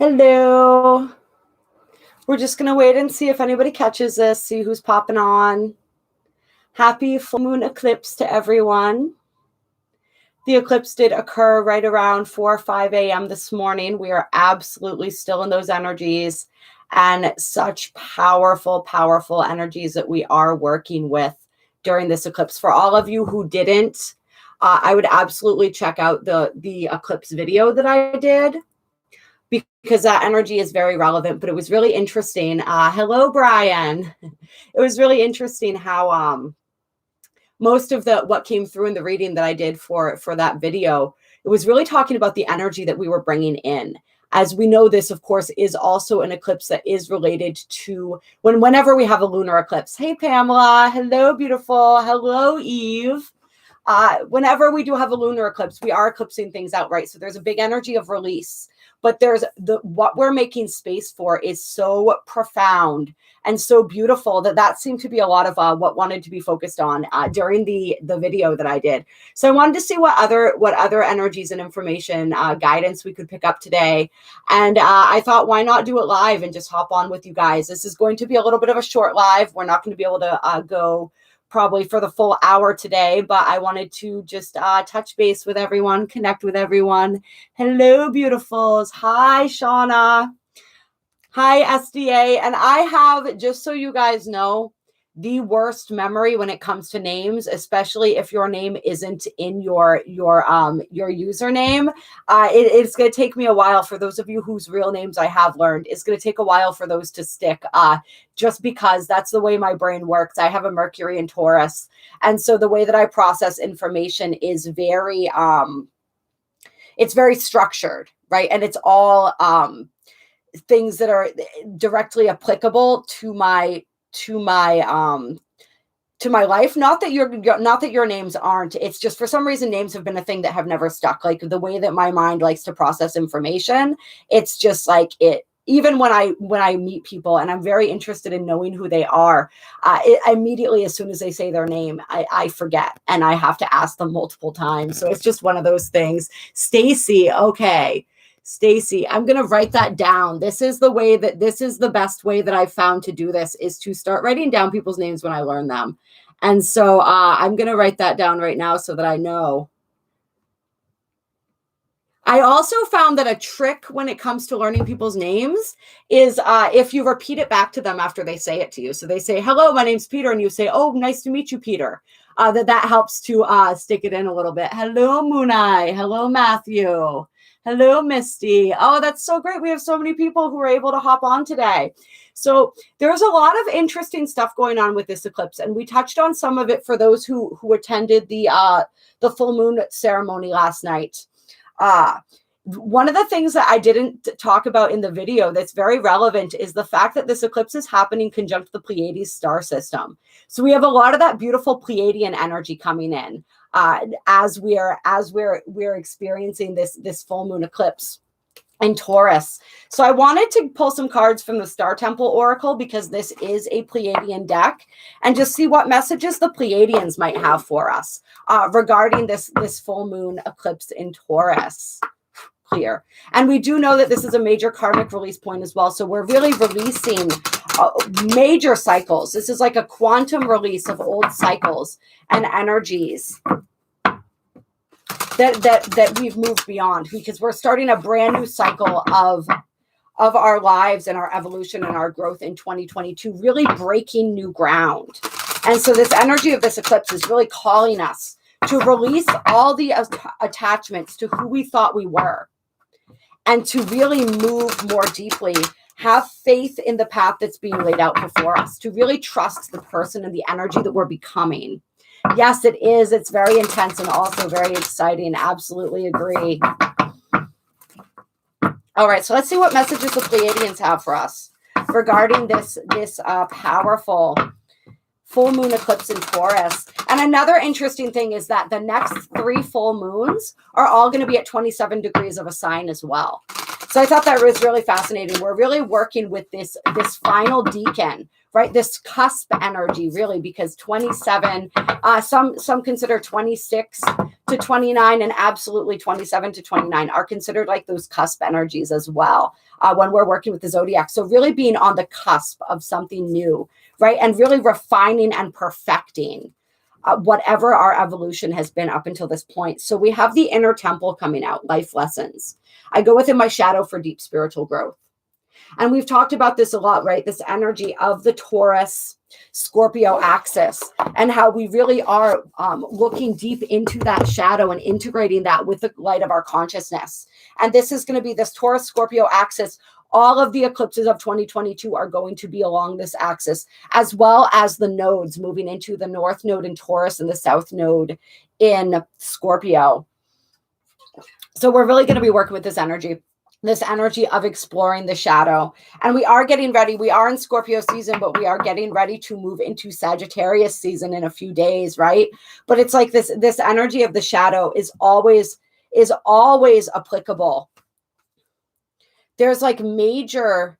Hello. We're just going to wait and see if anybody catches this, see who's popping on. Happy full moon eclipse to everyone. The eclipse did occur right around 4 or 5 a.m. this morning. We are absolutely still in those energies, and such powerful, powerful energies that we are working with during this eclipse. For all of you who didn't, I would absolutely check out the eclipse video that I did, because that energy is very relevant. But it was really interesting. Hello, Brian. It was really interesting how most of what came through in the reading that I did for that video, it was really talking about the energy that we were bringing in. As we know, this, of course, is also an eclipse that is related to whenever we have a lunar eclipse. Hey, Pamela. Hello, beautiful. Hello, Eve. Whenever we do have a lunar eclipse, we are eclipsing things outright. So there's a big energy of release. But there's what we're making space for is so profound and so beautiful that seemed to be a lot of what wanted to be focused on during the video that I did. So I wanted to see what other energies and information guidance we could pick up today. And I thought, why not do it live and just hop on with you guys? This is going to be a little bit of a short live. We're not going to be able to go probably for the full hour today, but I wanted to just touch base with everyone, connect with everyone. Hello, beautifuls. Hi, Shauna. Hi, SDA. And I have, just so you guys know, the worst memory when it comes to names, especially if your name isn't in your username. It's going to take me a while. For those of you whose real names I have learned, it's going to take a while for those to stick, just because that's the way my brain works. I have a Mercury in Taurus. And so the way that I process information is very, it's very structured, right? And it's all things that are directly applicable to my life. Not that your names aren't. It's just, for some reason, names have been a thing that have never stuck. Like the way that my mind likes to process information, it's just like it. Even when I meet people and I'm very interested in knowing who they are, immediately, as soon as they say their name, I forget, and I have to ask them multiple times. So it's just one of those things. Stacy, okay. Stacy, I'm going to write that down. This is the best way that I've found to do this, is to start writing down people's names when I learn them. And so I'm going to write that down right now so that I know. I also found that a trick when it comes to learning people's names is if you repeat it back to them after they say it to you. So they say, hello, my name's Peter. And you say, oh, nice to meet you, Peter. That helps to stick it in a little bit. Hello, Moonai. Hello, Matthew. Hello, Misty. Oh, that's so great. We have so many people who are able to hop on today. So there's a lot of interesting stuff going on with this eclipse. And we touched on some of it for those who attended the full moon ceremony last night. One of the things that I didn't talk about in the video that's very relevant is the fact that this eclipse is happening conjunct the Pleiades star system. So we have a lot of that beautiful Pleiadian energy coming in as we're experiencing this full moon eclipse in Taurus. So I wanted to pull some cards from the Star Temple Oracle, because this is a Pleiadian deck, and just see what messages the Pleiadians might have for us regarding this full moon eclipse in Taurus. Clear. And we do know that this is a major karmic release point as well. So we're really releasing major cycles. This is like a quantum release of old cycles and energies that we've moved beyond, because we're starting a brand new cycle of our lives and our evolution and our growth in 2022, really breaking new ground. And so this energy of this eclipse is really calling us to release all the attachments to who we thought we were, and to really move more deeply, have faith in the path that's being laid out before us, to really trust the person and the energy that we're becoming. Yes, it is. It's very intense and also very exciting. Absolutely agree. All right, so let's see what messages the Pleiadians have for us regarding this powerful full moon eclipse in Taurus. And another interesting thing is that the next 3 full moons are all going to be at 27 degrees of a sign as well. So I thought that was really fascinating. We're really working with this final decan right? This cusp energy, really, because 27, some consider 26 to 29 and absolutely 27 to 29 are considered like those cusp energies as well when we're working with the zodiac. So really being on the cusp of something new, right? And really refining and perfecting whatever our evolution has been up until this point. So we have the inner temple coming out, life lessons. I go within my shadow for deep spiritual growth. And we've talked about this a lot, right? This energy of the Taurus-Scorpio axis and how we really are looking deep into that shadow and integrating that with the light of our consciousness. And this is going to be this Taurus-Scorpio axis. All of the eclipses of 2022 are going to be along this axis, as well as the nodes moving into the North Node in Taurus and the South Node in Scorpio. So we're really going to be working with this energy of exploring the shadow. And we are getting ready. We are in Scorpio season, but we are getting ready to move into Sagittarius season in a few days, right? But it's like this energy of the shadow is always applicable. There's like major,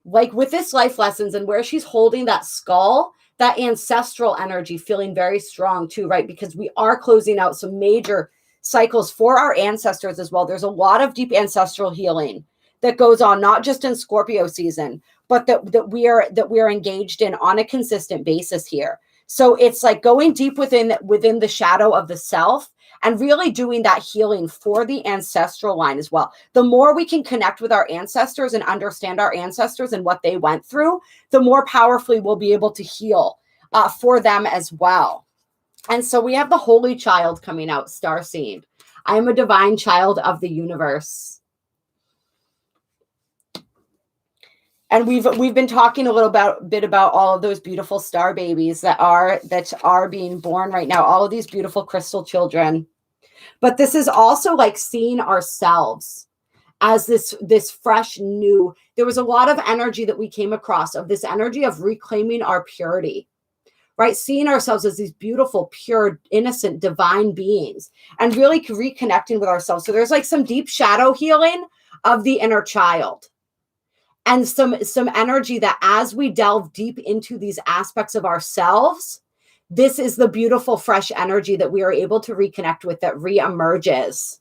like with this life lessons and where she's holding that skull, that ancestral energy feeling very strong too, right? Because we are closing out some major cycles for our ancestors as well. There's a lot of deep ancestral healing that goes on, not just in Scorpio season, but that we are engaged in on a consistent basis here. So it's like going deep within the shadow of the self and really doing that healing for the ancestral line as well. The more we can connect with our ancestors and understand our ancestors and what they went through, the more powerfully we'll be able to heal for them as well. And so we have the Holy Child coming out, Starseed. I am a divine child of the universe. And we've been talking a little bit about all of those beautiful star babies that are being born right now, all of these beautiful crystal children. But this is also like seeing ourselves as this fresh new. There was a lot of energy that we came across of this energy of reclaiming our purity. Right? Seeing ourselves as these beautiful, pure, innocent, divine beings and really reconnecting with ourselves. So there's like some deep shadow healing of the inner child and some energy that as we delve deep into these aspects of ourselves, this is the beautiful, fresh energy that we are able to reconnect with that reemerges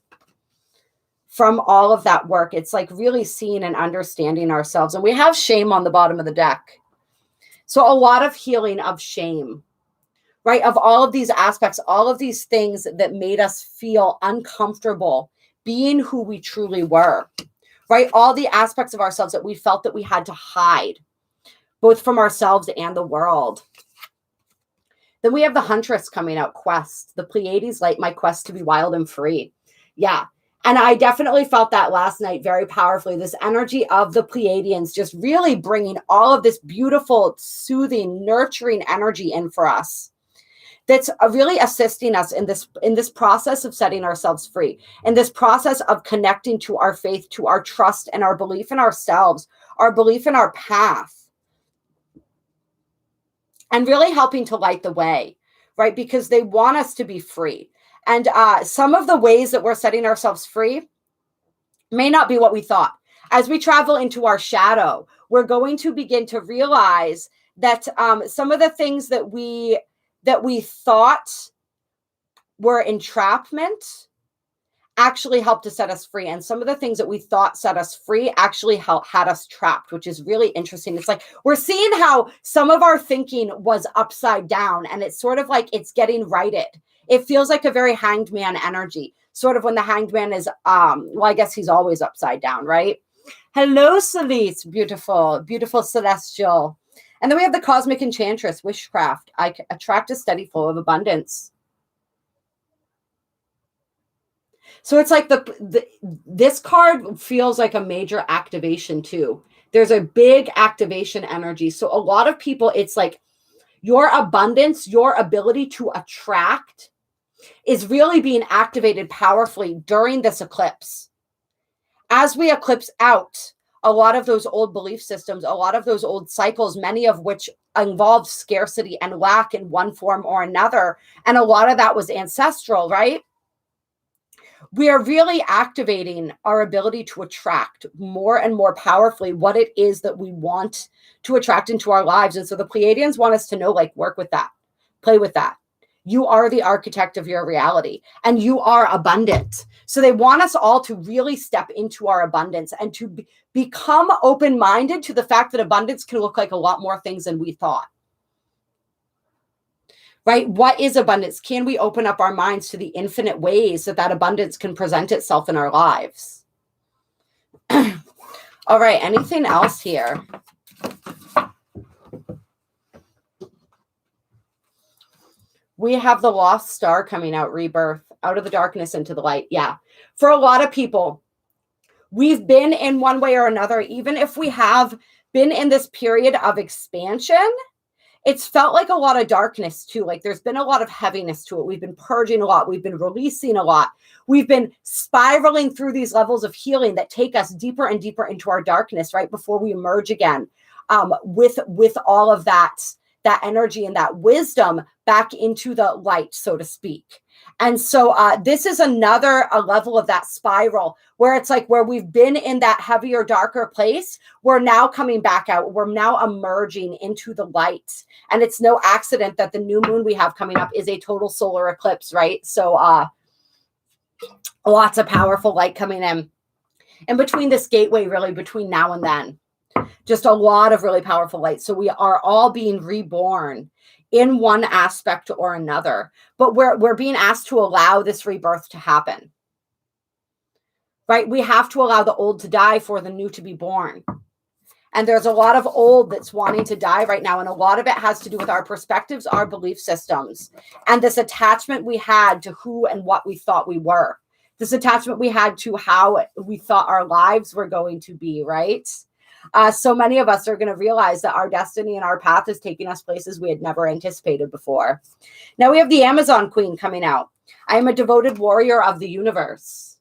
from all of that work. It's like really seeing and understanding ourselves. And we have shame on the bottom of the deck. So a lot of healing of shame, right? Of all of these aspects, all of these things that made us feel uncomfortable being who we truly were, right? All the aspects of ourselves that we felt that we had to hide, both from ourselves and the world. Then we have the Huntress coming out, Quest. The Pleiades light my quest to be wild and free. Yeah. And I definitely felt that last night very powerfully. This energy of the Pleiadians just really bringing all of this beautiful, soothing, nurturing energy in for us. That's really assisting us in this process of setting ourselves free, in this process of connecting to our faith, to our trust and our belief in ourselves, our belief in our path, and really helping to light the way, right? Because they want us to be free. And some of the ways that we're setting ourselves free may not be what we thought. As we travel into our shadow, we're going to begin to realize that some of the things that we thought were entrapment actually helped to set us free. And some of the things that we thought set us free actually had us trapped, which is really interesting. It's like we're seeing how some of our thinking was upside down and it's sort of like it's getting righted. It feels like a very hanged man energy, sort of when the hanged man is, well, I guess he's always upside down, right? Hello, Celeste, beautiful, beautiful celestial. And then we have the Cosmic Enchantress, Witchcraft. I attract a steady flow of abundance. So it's like this card feels like a major activation too. There's a big activation energy. So a lot of people, it's like your abundance, your ability to attract is really being activated powerfully during this eclipse. As we eclipse out a lot of those old belief systems, a lot of those old cycles, many of which involved scarcity and lack in one form or another. And a lot of that was ancestral, right? We are really activating our ability to attract more and more powerfully what it is that we want to attract into our lives. And so the Pleiadians want us to know, like, work with that, play with that. You are the architect of your reality, and you are abundant. So they want us all to really step into our abundance and to become open-minded to the fact that abundance can look like a lot more things than we thought. Right? What is abundance? Can we open up our minds to the infinite ways that that abundance can present itself in our lives? All right. Anything else here? We have the lost star coming out, rebirth, out of the darkness into the light. Yeah. For a lot of people, we've been in one way or another, even if we have been in this period of expansion, it's felt like a lot of darkness too. Like there's been a lot of heaviness to it. We've been purging a lot. We've been releasing a lot. We've been spiraling through these levels of healing that take us deeper and deeper into our darkness, right? Before we emerge again with all of that energy and that wisdom back into the light, so to speak. And so this is another level of that spiral where it's like where we've been in that heavier, darker place, we're now coming back out. We're now emerging into the light. And it's no accident that the new moon we have coming up is a total solar eclipse, right? So lots of powerful light coming in. And between this gateway, really, between now and then, just a lot of really powerful light. So we are all being reborn in one aspect or another, but we're being asked to allow this rebirth to happen, right? We have to allow the old to die for the new to be born. And there's a lot of old that's wanting to die right now. And a lot of it has to do with our perspectives, our belief systems, and this attachment we had to who and what we thought we were. This attachment we had to how we thought our lives were going to be, right? So many of us are going to realize that our destiny and our path is taking us places we had never anticipated before. Now we have the Amazon Queen coming out. I am a devoted warrior of the universe.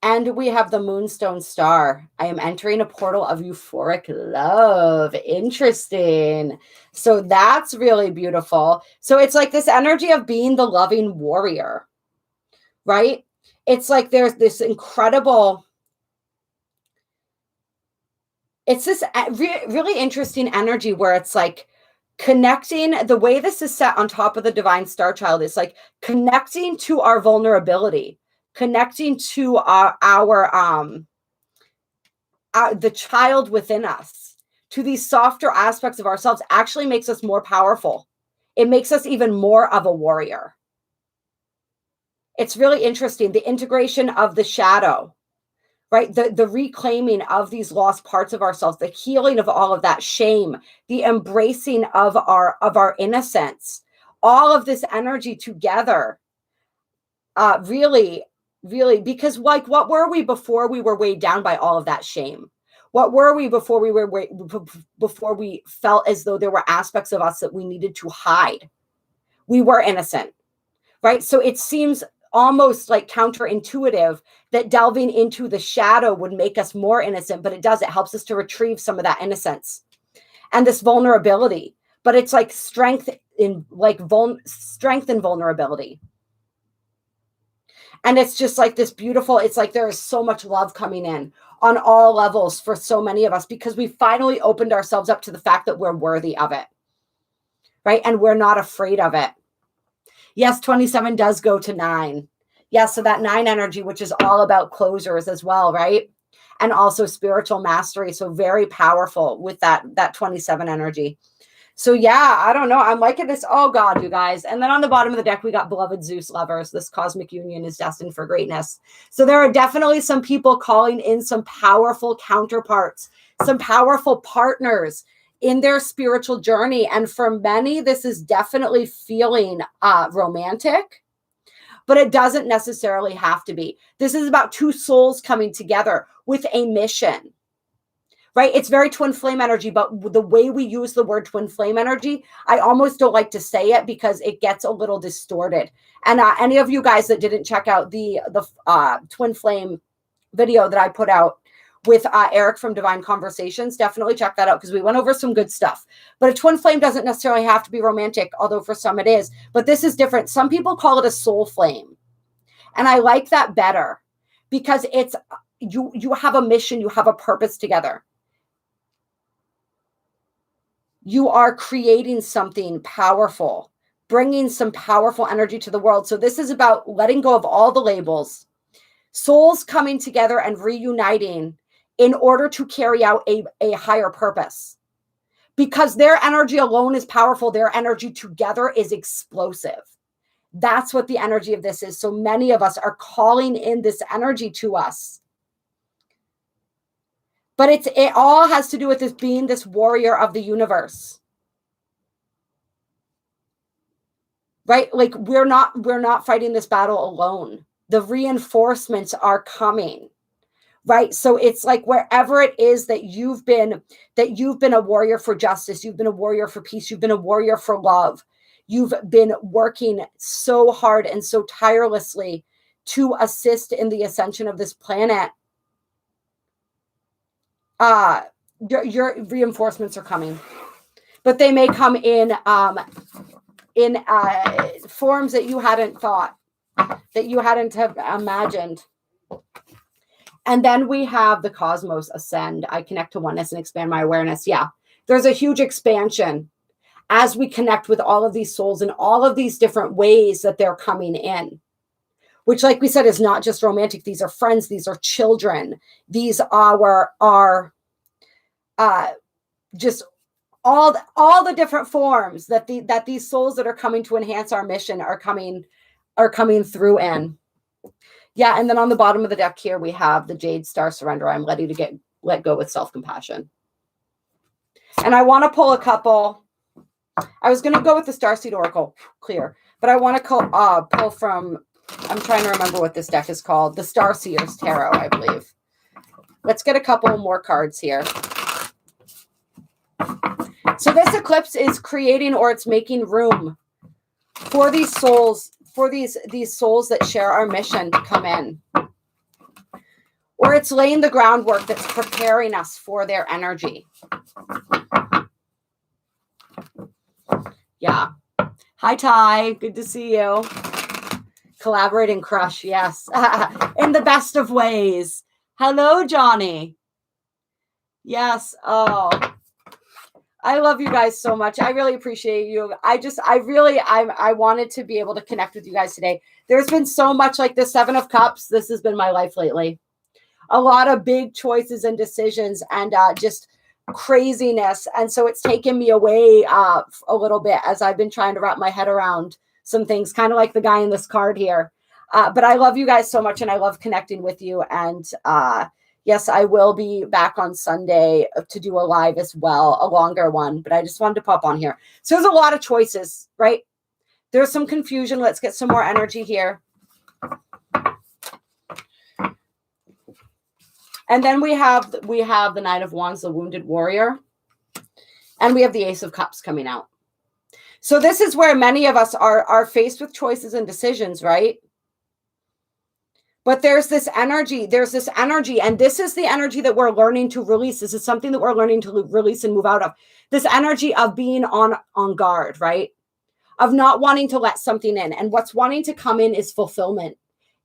And we have the Moonstone Star. I am entering a portal of euphoric love. Interesting. So that's really beautiful. So it's like this energy of being the loving warrior, right? It's like there's this incredible, it's this really interesting energy where it's like connecting, the way this is set on top of the divine star child, is like connecting to our vulnerability, connecting to the child within us, to these softer aspects of ourselves, actually makes us more powerful. It makes us even more of a warrior. It's really interesting, the integration of the shadow, right? The reclaiming of these lost parts of ourselves, the healing of all of that shame, the embracing of our innocence, all of this energy together, really, really, because like, what were we before we were weighed down by all of that shame? What were we before we felt as though there were aspects of us that we needed to hide? We were innocent, right? So it seems almost like counterintuitive that delving into the shadow would make us more innocent, but it does. It helps us to retrieve some of that innocence and this vulnerability. But it's like strength in vulnerability. And it's just like this beautiful, it's like there is so much love coming in on all levels for so many of us because we finally opened ourselves up to the fact that we're worthy of it, right? And we're not afraid of it. Yes, 27 does go to 9. Yes, so that 9 energy, which is all about closures as well, right? And also spiritual mastery. So very powerful with that 27 energy. So yeah, I don't know. I'm liking this. Oh God, you guys. And then on the bottom of the deck, we got beloved Zeus lovers. This cosmic union is destined for greatness. So there are definitely some people calling in some powerful counterparts, some powerful partners in their spiritual journey. And for many, this is definitely feeling romantic, but it doesn't necessarily have to be. This is about two souls coming together with a mission, right? It's very twin flame energy, but the way we use the word twin flame energy, I almost don't like to say it because it gets a little distorted. And any of you guys that didn't check out the twin flame video that I put out, with Eric from Divine Conversations. Definitely check that out because we went over some good stuff. But a twin flame doesn't necessarily have to be romantic, although for some it is. But this is different. Some people call it a soul flame. And I like that better because it's you have a mission, you have a purpose together. You are creating something powerful, bringing some powerful energy to the world. So this is about letting go of all the labels, souls coming together and reuniting in order to carry out a higher purpose. Because their energy alone is powerful. Their energy together is explosive. That's what the energy of this is. So many of us are calling in this energy to us. But it all has to do with this being this warrior of the universe. Right? Like we're not fighting this battle alone. The reinforcements are coming. Right? So it's like wherever it is that you've been a warrior for justice, you've been a warrior for peace, you've been a warrior for love. You've been working so hard and so tirelessly to assist in the ascension of this planet. Your reinforcements are coming, but they may come in forms that you hadn't thought, that you hadn't have imagined. And then we have the cosmos ascend. I connect to oneness and expand my awareness. Yeah, there's a huge expansion as we connect with all of these souls in all of these different ways that they're coming in, which, like we said, is not just romantic. These are friends. These are children. These are just all the different forms that these souls that are coming to enhance our mission are coming through in. Yeah, and then on the bottom of the deck here, we have the Jade Star Surrender. I'm ready to let go with self-compassion. And I want to pull a couple. I was going to go with the Starseed Oracle, clear. But I want to pull from, I'm trying to remember what this deck is called. The Starseers Tarot, I believe. Let's get a couple more cards here. So this eclipse is creating, or it's making room for these souls, for these souls that share our mission to come in. Or it's laying the groundwork that's preparing us for their energy. Yeah. Hi, Ty. Good to see you. Collaborate and crush. Yes. In the best of ways. Hello, Johnny. Yes. Oh, I love you guys so much. I really appreciate you. I wanted to be able to connect with you guys today. There's been so much, like the Seven of Cups. This has been my life lately. A lot of big choices and decisions and just craziness. And so it's taken me away a little bit as I've been trying to wrap my head around some things, kind of like the guy in this card here. But I love you guys so much and I love connecting with you. And yes, I will be back on Sunday to do a live as well, a longer one, but I just wanted to pop on here. So there's a lot of choices, right? There's some confusion. Let's get some more energy here. And then we have the Knight of Wands, the Wounded Warrior, and we have the Ace of Cups coming out. So this is where many of us are faced with choices and decisions, right? But there's this energy, and this is the energy that we're learning to release. This is something that we're learning to release and move out of. This energy of being on guard, right? Of not wanting to let something in. And what's wanting to come in is fulfillment,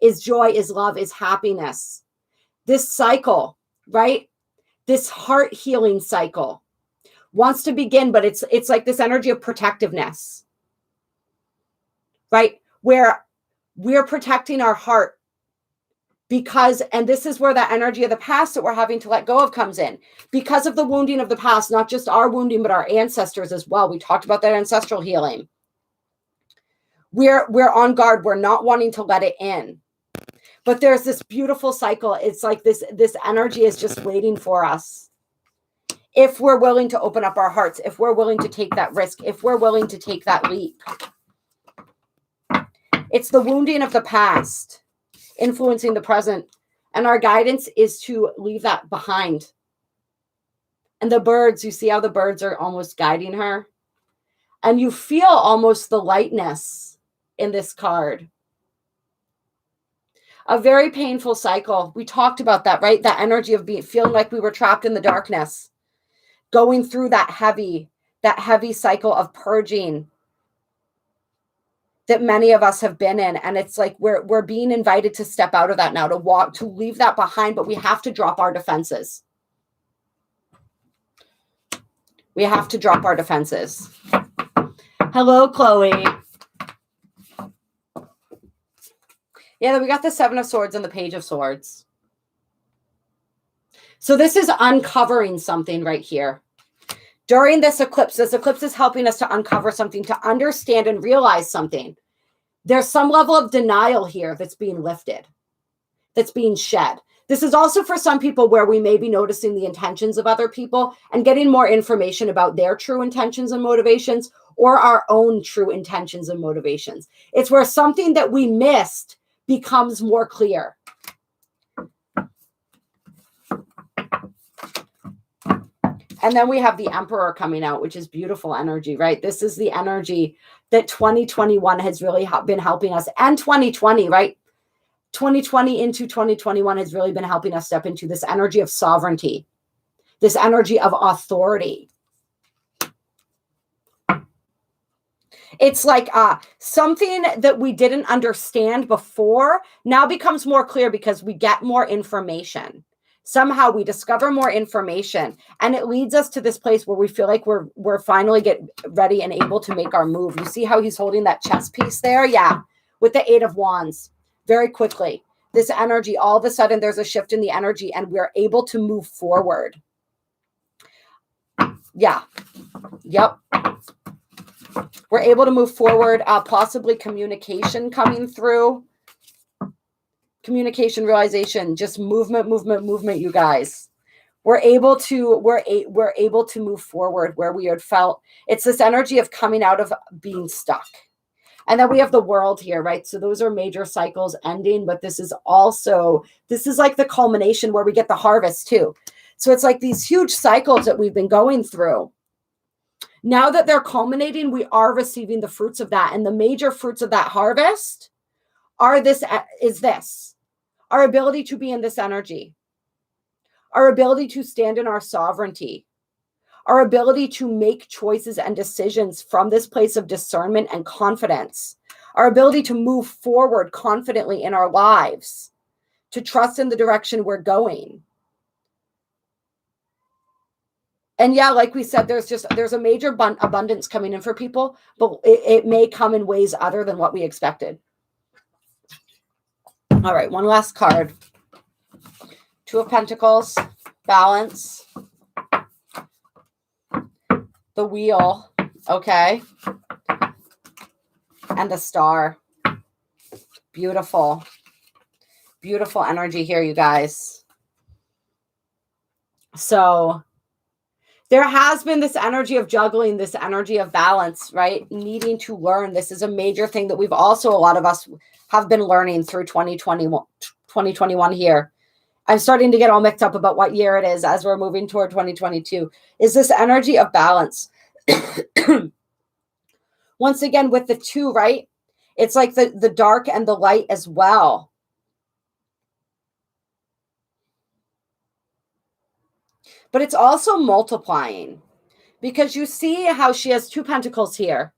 is joy, is love, is happiness. This cycle, right? This heart healing cycle wants to begin, but it's like this energy of protectiveness, right? Where we're protecting our heart because, and this is where that energy of the past that we're having to let go of comes in because of the wounding of the past, not just our wounding, but our ancestors as well. We talked about that ancestral healing. We're on guard. We're not wanting to let it in. But there's this beautiful cycle. It's like this energy is just waiting for us. If we're willing to open up our hearts, if we're willing to take that risk, if we're willing to take that leap. It's the wounding of the past influencing the present. And our guidance is to leave that behind. And the birds, you see how the birds are almost guiding her? And you feel almost the lightness in this card A very painful cycle. We talked about that, right? That energy of feeling like we were trapped in the darkness, going through that heavy cycle of purging that many of us have been in. And it's like we're being invited to step out of that now, to leave that behind, but we have to drop our defenses. We have to drop our defenses. Hello, Chloe. Yeah, we got the Seven of Swords and the Page of Swords. So this is uncovering something right here. During this eclipse is helping us to uncover something, to understand and realize something. There's some level of denial here that's being lifted, that's being shed. This is also for some people where we may be noticing the intentions of other people and getting more information about their true intentions and motivations, or our own true intentions and motivations. It's where something that we missed becomes more clear. And then we have the Emperor coming out, which is beautiful energy, right? This is the energy that 2021 has really been helping us, and 2020, right? 2020 into 2021 has really been helping us step into this energy of sovereignty, this energy of authority. It's like something that we didn't understand before now becomes more clear because we get more information. Somehow we discover more information, and it leads us to this place where we feel like we're finally get ready and able to make our move. You see how he's holding that chess piece there? Yeah, with the Eight of Wands. Very quickly, this energy, all of a sudden there's a shift in the energy and we're able to move forward. Yeah. Yep. We're able to move forward, possibly communication coming through. Communication, realization, just movement, you guys. We're able to move forward where we had felt. It's this energy of coming out of being stuck. And then we have the World here, right? So those are major cycles ending, but this is like the culmination where we get the harvest too. So it's like these huge cycles that we've been going through. Now that they're culminating, we are receiving the fruits of that. And the major fruits of that harvest is this. Our ability to be in this energy. Our ability to stand in our sovereignty. Our ability to make choices and decisions from this place of discernment and confidence. Our ability to move forward confidently in our lives. To trust in the direction we're going. And yeah, like we said, there's a major abundance coming in for people, but it may come in ways other than what we expected. All right, one last card. Two of Pentacles, balance. The Wheel, okay. And the Star. Beautiful. Beautiful energy here, you guys. So there has been this energy of juggling, this energy of balance, right? Needing to learn. This is a major thing that a lot of us have been learning through 2021 here. I'm starting to get all mixed up about what year it is as we're moving toward 2022. Is this energy of balance. Once again, with the two, right? It's like the dark and the light as well. But it's also multiplying, because you see how she has two pentacles here.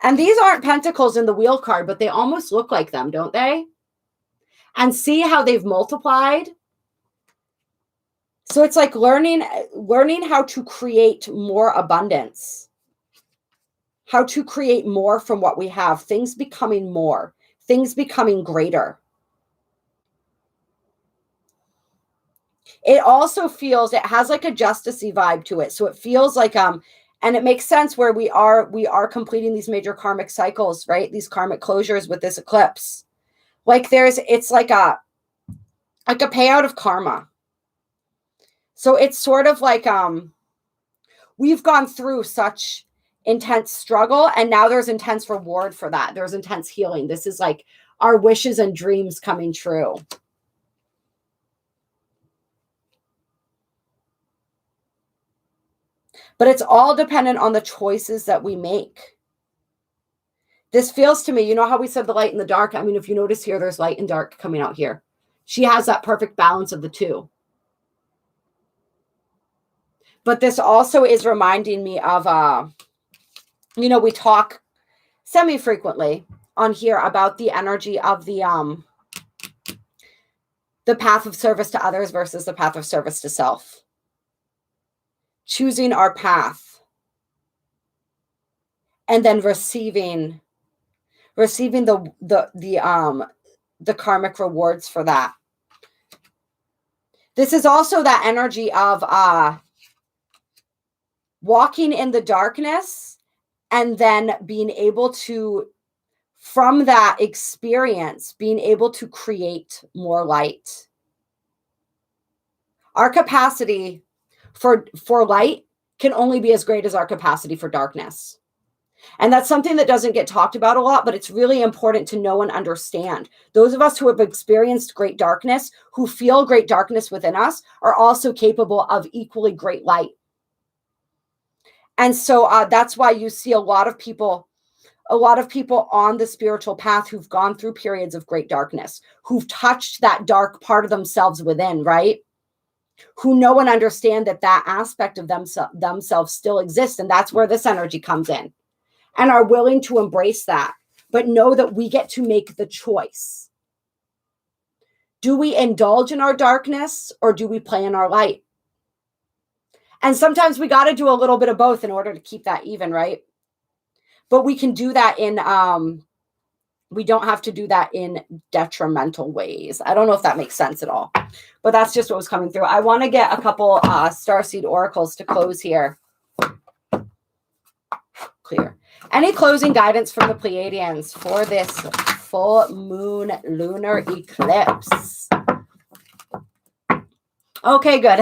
And these aren't pentacles in the Wheel card, but they almost look like them, don't they? And see how they've multiplied. So it's like learning how to create more abundance. How to create more from what we have. Things becoming more. Things becoming greater. It also feels, it has like a justicey vibe to it. So it feels like, and it makes sense where we are completing these major karmic cycles, right? These karmic closures with this eclipse. Like it's like a payout of karma. So it's sort of like, we've gone through such intense struggle, and now there's intense reward for that. There's intense healing. This is like our wishes and dreams coming true. But it's all dependent on the choices that we make. This feels to me, you know how we said the light and the dark? I mean, if you notice here, there's light and dark coming out here. She has that perfect balance of the two. But this also is reminding me of, you know, we talk semi-frequently on here about the energy of the path of service to others versus the path of service to self. Choosing our path and then receiving the karmic rewards for that. This is also that energy of walking in the darkness and then being able to, from that experience, being able to create more light. Our capacity for light can only be as great as our capacity for darkness. And that's something that doesn't get talked about a lot, but it's really important to know and understand. Those of us who have experienced great darkness, who feel great darkness within us, are also capable of equally great light. And so that's why you see a lot of people on the spiritual path who've gone through periods of great darkness, who've touched that dark part of themselves within, right? Who know and understand that aspect of themselves still exists. And that's where this energy comes in, and are willing to embrace that, but know that we get to make the choice. Do we indulge in our darkness, or do we play in our light? And sometimes we got to do a little bit of both in order to keep that even, right? But we can do that in, we don't have to do that in detrimental ways. I don't know if that makes sense at all, but that's just what was coming through. I want to get a couple starseed oracles to close here. Clear. Any closing guidance from the Pleiadians for this full moon lunar eclipse? Okay, good.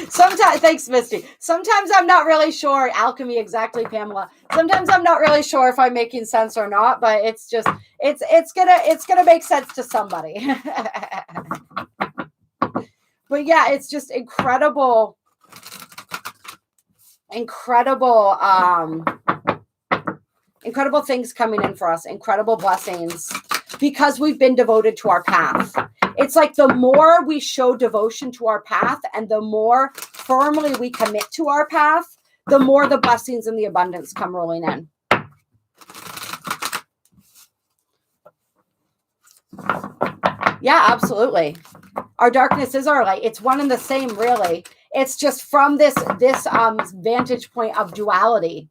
Sometimes, thanks, Misty. Sometimes I'm not really sure. Alchemy, exactly, Pamela. Sometimes I'm not really sure if I'm making sense or not, but it's just it's gonna make sense to somebody. But yeah, it's just incredible things coming in for us, incredible blessings, because we've been devoted to our path. It's like the more we show devotion to our path and the more firmly we commit to our path, the more the blessings and the abundance come rolling in. Yeah, absolutely. Our darkness is our light. It's one and the same, really. It's just from this vantage point of duality,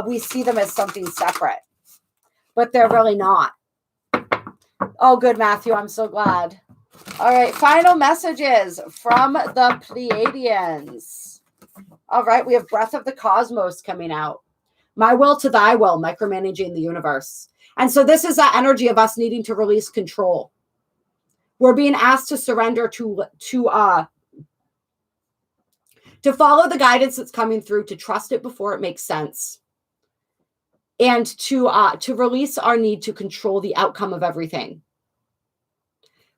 we see them as something separate, but they're really not. Oh, good, Matthew. I'm so glad. All right. Final messages from the Pleiadians. All right. We have Breath of the Cosmos coming out. My will to thy will, micromanaging the universe. And so this is that energy of us needing to release control. We're being asked to surrender to follow the guidance that's coming through, to trust it before it makes sense, and to release our need to control the outcome of everything.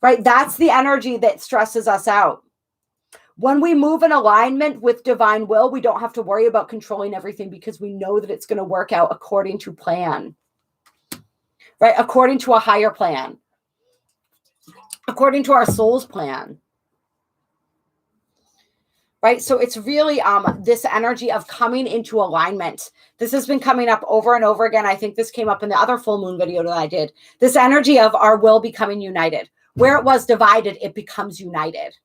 Right? That's the energy that stresses us out. When we move in alignment with divine will, we don't have to worry about controlling everything because we know that it's going to work out according to plan. Right? According to a higher plan. According to our soul's plan. Right? So it's really this energy of coming into alignment. This has been coming up over and over again. I think this came up in the other full moon video that I did. This energy of our will becoming united. Where it was divided, it becomes united.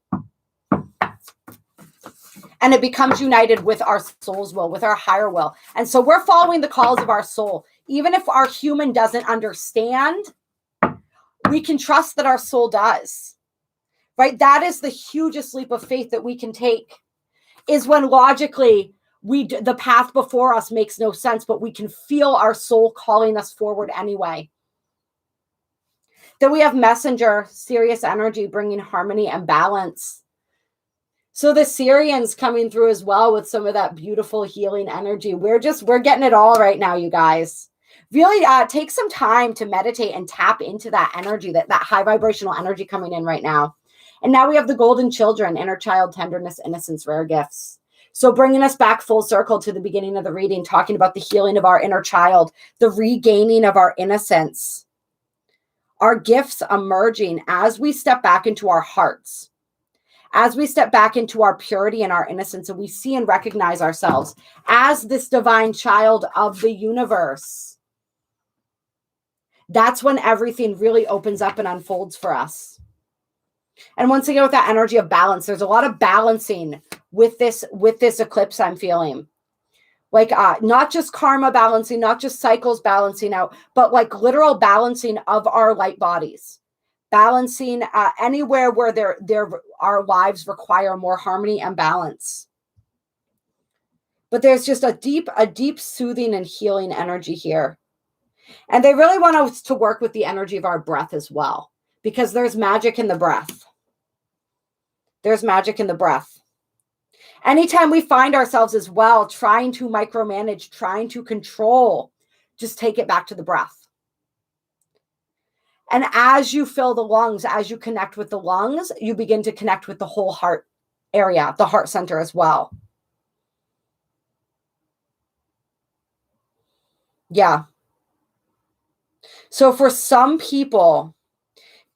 And it becomes united with our soul's will, with our higher will. And so we're following the calls of our soul. Even if our human doesn't understand, we can trust that our soul does. Right? That is the hugest leap of faith that we can take. Is when logically the path before us makes no sense, but we can feel our soul calling us forward anyway. Then we have Messenger, Sirius energy, bringing harmony and balance. So the Syrians coming through as well with some of that beautiful healing energy. We're getting it all right now, you guys. Really take some time to meditate and tap into that energy, that high vibrational energy coming in right now. And now we have the golden children, inner child, tenderness, innocence, rare gifts. So bringing us back full circle to the beginning of the reading, talking about the healing of our inner child, the regaining of our innocence, our gifts emerging as we step back into our hearts, as we step back into our purity and our innocence, and we see and recognize ourselves as this divine child of the universe. That's when everything really opens up and unfolds for us. And once again, with that energy of balance, there's a lot of balancing with this eclipse I'm feeling. Like not just karma balancing, not just cycles balancing out, but like literal balancing of our light bodies. Balancing anywhere where our lives require more harmony and balance. But there's just a deep soothing and healing energy here. And they really want us to work with the energy of our breath as well, because there's magic in the breath. There's magic in the breath. Anytime we find ourselves as well trying to micromanage, trying to control, just take it back to the breath. And as you fill the lungs, as you connect with the lungs, you begin to connect with the whole heart area, the heart center as well. Yeah. So for some people,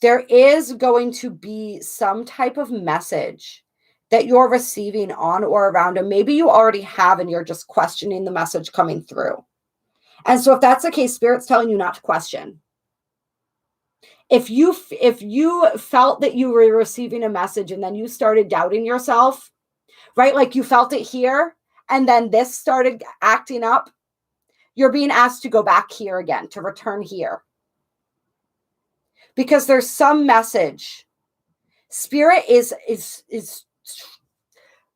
there is going to be some type of message that you're receiving on or around, and maybe you already have and you're just questioning the message coming through. And so if that's the case, Spirit's telling you not to question. If you felt that you were receiving a message and then you started doubting yourself, right? Like you felt it here and then this started acting up, you're being asked to go back here again, to return here. Because there's some message. Spirit is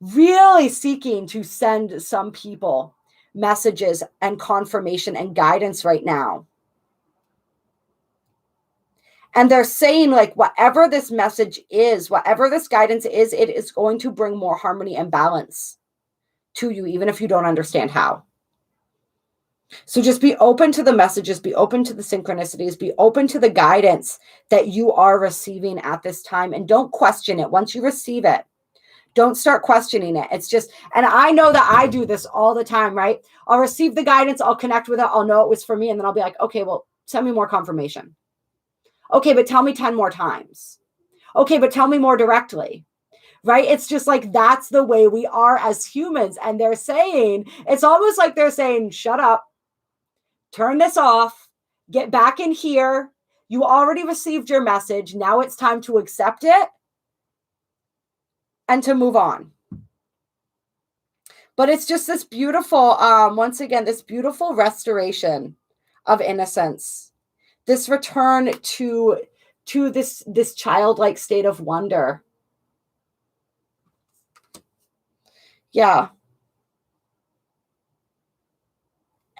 really seeking to send some people messages and confirmation and guidance right now. And they're saying, like, whatever this message is, whatever this guidance is, it is going to bring more harmony and balance to you, even if you don't understand how. So just be open to the messages, be open to the synchronicities, be open to the guidance that you are receiving at this time, and don't question it. Once you receive it, don't start questioning it. It's just, and I know that I do this all the time, right? I'll receive the guidance, I'll connect with it, I'll know it was for me, and then I'll be like, okay, well, send me more confirmation. Okay, but tell me 10 more times. Okay, but tell me more directly. Right? It's just like, that's the way we are as humans. And they're saying, it's almost like they're saying, shut up, turn this off, get back in here. You already received your message. Now it's time to accept it and to move on. But it's just this beautiful, once again, this beautiful restoration of innocence. This return to this childlike state of wonder. Yeah.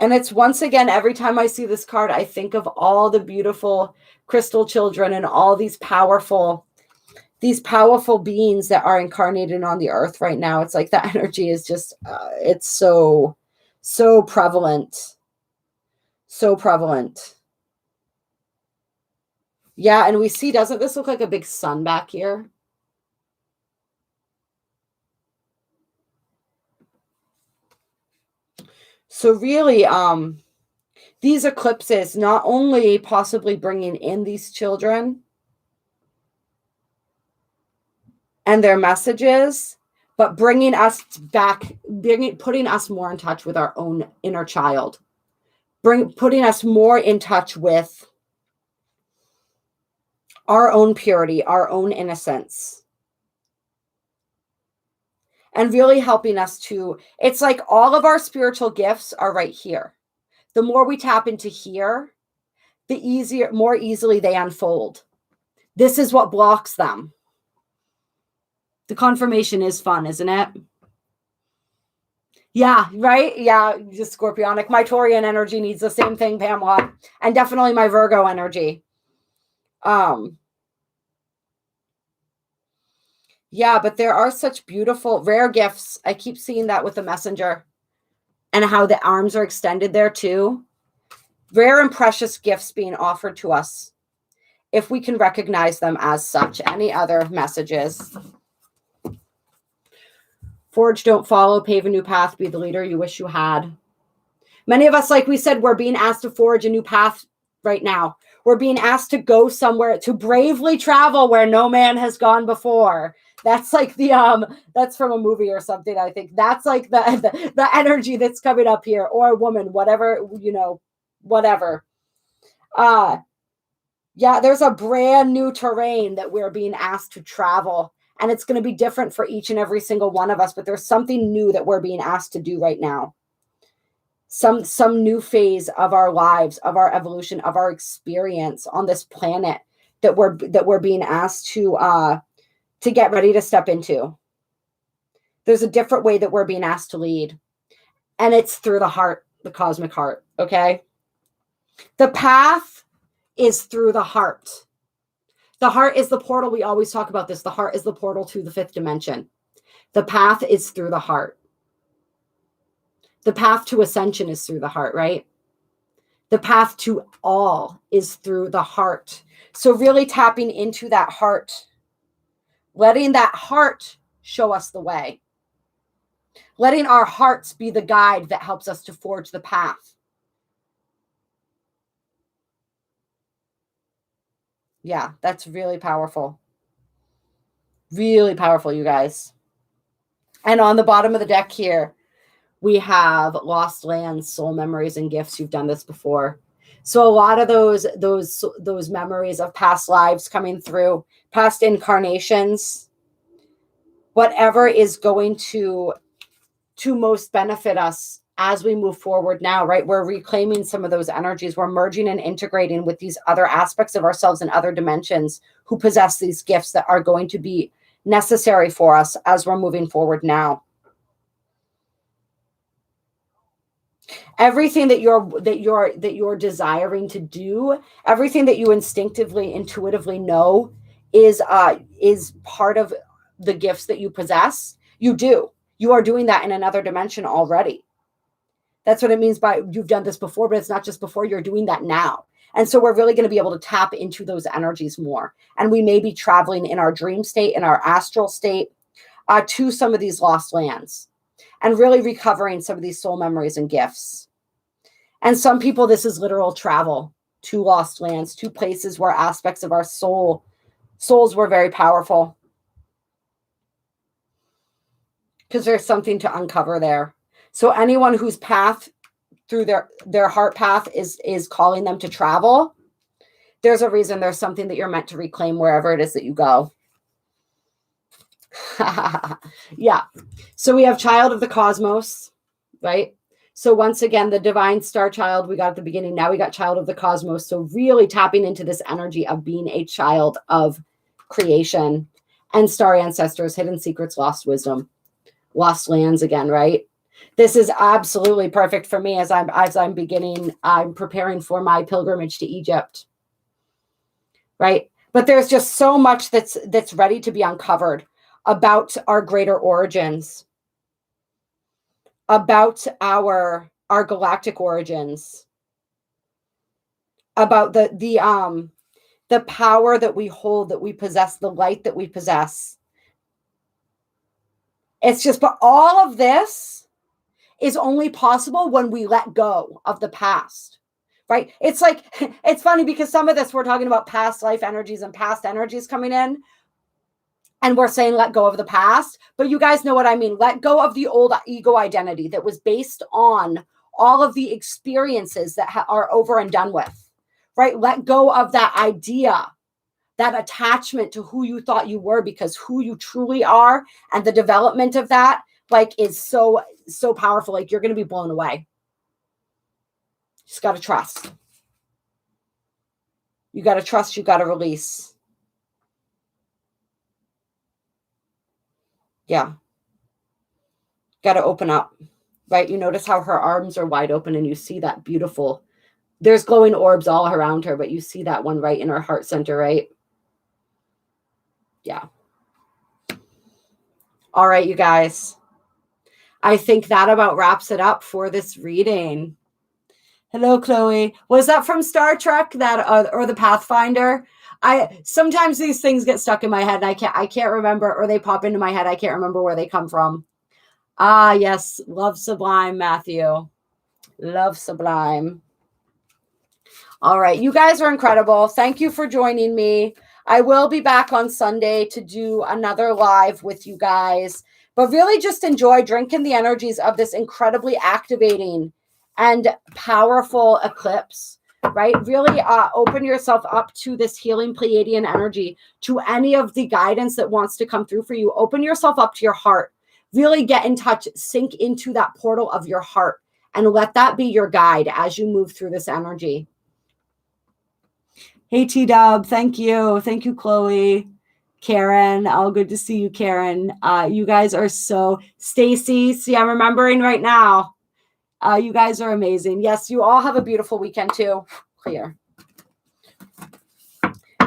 And it's, once again, every time I see this card, I think of all the beautiful crystal children and all these powerful beings that are incarnated on the earth right now. It's like the energy is just, it's so prevalent. So prevalent. Yeah, and we see, doesn't this look like a big sun back here? So really, these eclipses not only possibly bringing in these children and their messages, but bringing us back, putting us more in touch with our own inner child, putting us more in touch with our own purity, our own innocence. And really helping us to, it's like all of our spiritual gifts are right here. The more we tap into here, the more easily they unfold. This is what blocks them. The confirmation is fun, isn't it? Yeah, right? Yeah, just Scorpionic. My Taurian energy needs the same thing, Pamela. And definitely my Virgo energy. Yeah, but there are such beautiful, rare gifts. I keep seeing that with the messenger and how the arms are extended there too. Rare and precious gifts being offered to us if we can recognize them as such. Any other messages? Forge, don't follow, pave a new path, be the leader you wish you had. Many of us, like we said, we're being asked to forge a new path right now. We're being asked to go somewhere, to bravely travel where no man has gone before. That's like that's from a movie or something, I think. That's like the energy that's coming up here, or a woman, whatever, whatever. Yeah, there's a brand new terrain that we're being asked to travel, and it's going to be different for each and every single one of us, but there's something new that we're being asked to do right now. Some new phase of our lives, of our evolution, of our experience on this planet that we're being asked to get ready to step into. There's a different way that we're being asked to lead, and it's through the heart, the cosmic heart, okay? The path is through the heart. The heart is the portal. We always talk about this. The heart is the portal to the fifth dimension. The path is through the heart. The path to ascension is through the heart, right? The path to all is through the heart. So really tapping into that heart, letting that heart show us the way, letting our hearts be the guide that helps us to forge the path. Yeah, that's really powerful. Really powerful, you guys. And on the bottom of the deck here, we have lost lands, soul memories, and gifts. You've done this before. So a lot of those memories of past lives coming through, past incarnations, whatever is going to most benefit us as we move forward now, right? We're reclaiming some of those energies. We're merging and integrating with these other aspects of ourselves in other dimensions who possess these gifts that are going to be necessary for us as we're moving forward now. Everything that you're desiring to do, everything that you instinctively, intuitively know is part of the gifts that you possess. You are doing that in another dimension already. That's what it means by you've done this before, but it's not just before, you're doing that now. And so we're really going to be able to tap into those energies more. And we may be traveling in our dream state, in our astral state, to some of these lost lands and really recovering some of these soul memories and gifts. And some people, this is literal travel to lost lands, to places where aspects of our souls were very powerful. Because there's something to uncover there. So anyone whose path through their heart path is calling them to travel, there's a reason, there's something that you're meant to reclaim wherever it is that you go. Yeah. So we have child of the cosmos, right? So once again, the divine star child we got at the beginning. Now we got child of the cosmos. So really tapping into this energy of being a child of creation and star ancestors, hidden secrets, lost wisdom, lost lands again, right? This is absolutely perfect for me as I'm preparing for my pilgrimage to Egypt, right? But there's just so much that's ready to be uncovered about our greater origins, about our galactic origins, about the power that we hold, that we possess, the light that we possess. It's just, but all of this is only possible when we let go of the past, right? It's like, it's funny because some of this, we're talking about past life energies and past energies coming in, and we're saying let go of the past, but you guys know what I mean. Let go of the old ego identity that was based on all of the experiences that are over and done with, right? Let go of that idea, that attachment to who you thought you were, because who you truly are and the development of that, like, is so powerful. Like, you're going to be blown away. Just got to trust. You got to trust. You got to release. Yeah. Got to open up, right? You notice how her arms are wide open and you see that beautiful, there's glowing orbs all around her, but you see that one right in her heart center, right? Yeah. All right, you guys. I think that about wraps it up for this reading. Hello, Chloe. Was that from Star Trek, that or the Pathfinder? Sometimes these things get stuck in my head and I can't remember, or they pop into my head. I can't remember where they come from. Ah, yes. Love Sublime, Matthew. Love Sublime. All right. You guys are incredible. Thank you for joining me. I will be back on Sunday to do another live with you guys. But really just enjoy drinking the energies of this incredibly activating and powerful eclipse, right? Really open yourself up to this healing Pleiadian energy, to any of the guidance that wants to come through for you. Open yourself up to your heart. Really get in touch, sink into that portal of your heart, and let that be your guide as you move through this energy. Hey, T-Dub. Thank you. Thank you, Chloe. Karen. Oh, good to see you, Karen. You guys are so... Stacy. See, I'm remembering right now. You guys are amazing. Yes, you all have a beautiful weekend, too. Clear.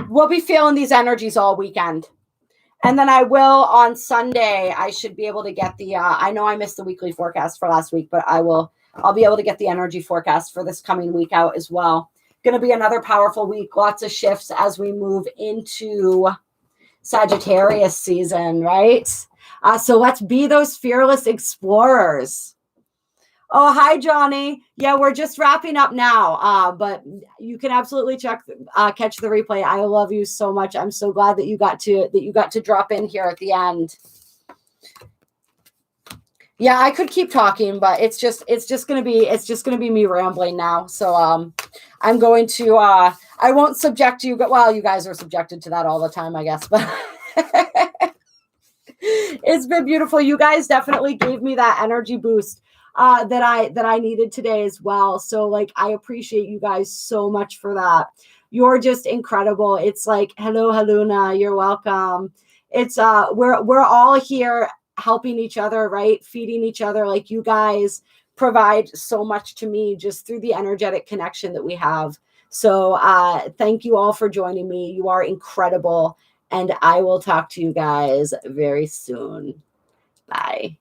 We'll be feeling these energies all weekend. And then I will on Sunday. I should be able to get the... I know I missed the weekly forecast for last week, but I'll be able to get the energy forecast for this coming week out as well. Going to be another powerful week. Lots of shifts as we move into Sagittarius season, right? So let's be those fearless explorers. Oh, hi, Johnny. Yeah, we're just wrapping up now, but you can absolutely catch the replay. I love you so much. I'm so glad that you got to drop in here at the end. Yeah, I could keep talking, but it's just gonna be me rambling now. So I'm going to I won't subject you, but well, you guys are subjected to that all the time, I guess. But it's been beautiful. You guys definitely gave me that energy boost that I needed today as well. So like I appreciate you guys so much for that. You're just incredible. It's like, hello, Haluna, you're welcome. It's we're all here helping each other, right? Feeding each other. Like you guys provide so much to me just through the energetic connection that we have. So thank you all for joining me. You are incredible. And I will talk to you guys very soon. Bye.